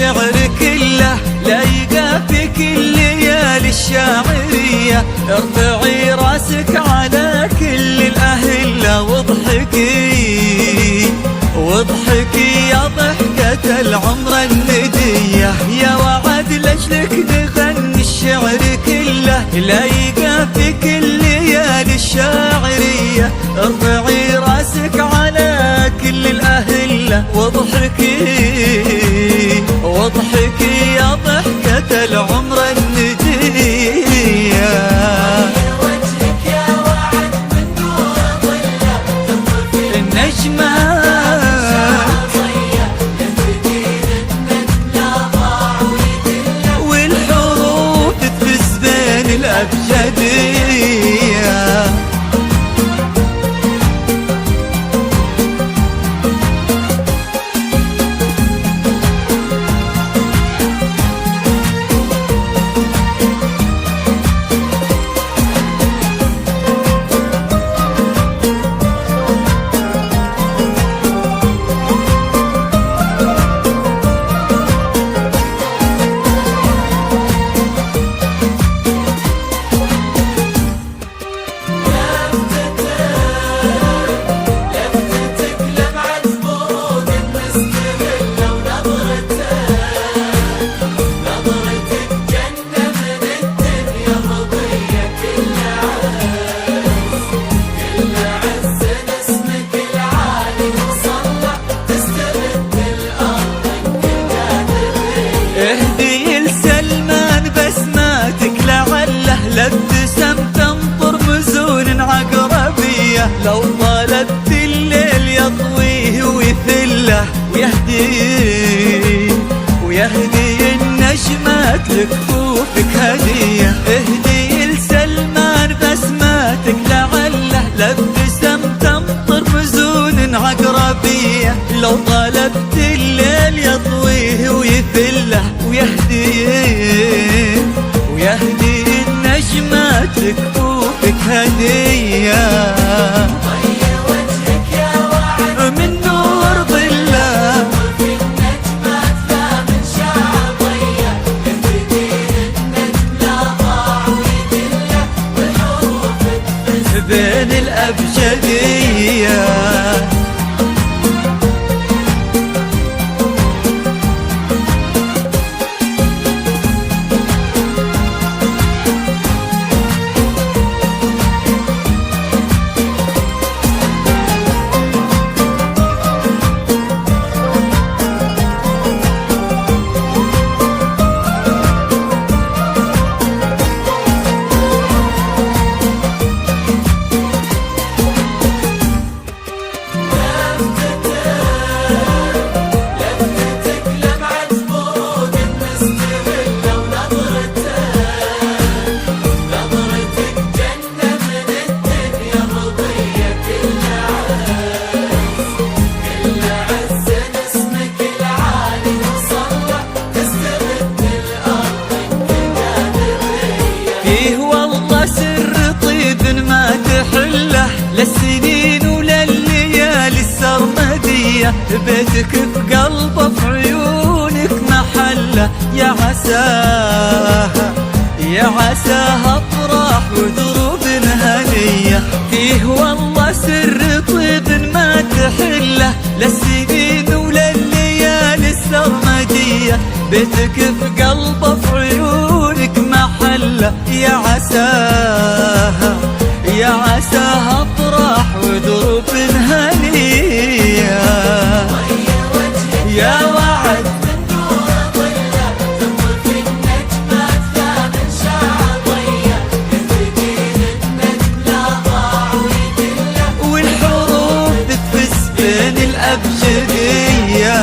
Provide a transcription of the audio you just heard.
الشعر كله لايقة في كل ليالي الشاعرية. ارفعي راسك على كل الأهلة واضحكي واضحكي يا ضحكة العمر الندية. يا وعد لجلك نغني الشعر كله لايقة في كل ليالي الشاعرية. ارفعي راسك على كل الأهلة واضحكي واضحكي يا ضحكة العمر الندية. وجهك يا وعد من نور ظله تنظر في النجمة والحروف تفز بين الأبجدية. اهدي لسلمان بسماتك لعله لابتسم تنطر مزون عقربية. لو طالت الليل يطويه ويثله ويهدي النجمات لكفوفك هدية. اهدي لسلمان بسماتك لعله لابتسم تنطر مزون عقربية. لو طالت الليل يطويه ويثله ويهدي النجمات لكفوفك هدية. وجهك يا وعد من نور ظله في النجمات فمن شاع ضيه. يهدي النجم لا ضاع ويدله والحروف تفز بين الأبجدية. لفتك لمعة برود مستغلة ونظرتك جنة من الدنيا مضية. كل عز اسمك العالي وصلة تسترد الأرض كجابرية. فيه والله سر طيب ما تحله للسنين ولليالي السرمدية. بيتك بقلبه في عيونك محله. يا عساها افراح ودروب هنية. فيه والله سر طيب ما تحله للسنين ولليالي السرمدية. بيتك في قلبه في عيونك محله. يا عساها افراح ودروب هنية. يا وعد من نور ظله تنظر في النجمات فمن شاع ضيه. يهدي النجم لا ضاع ويدله والحروف تفز بين الأبجدية.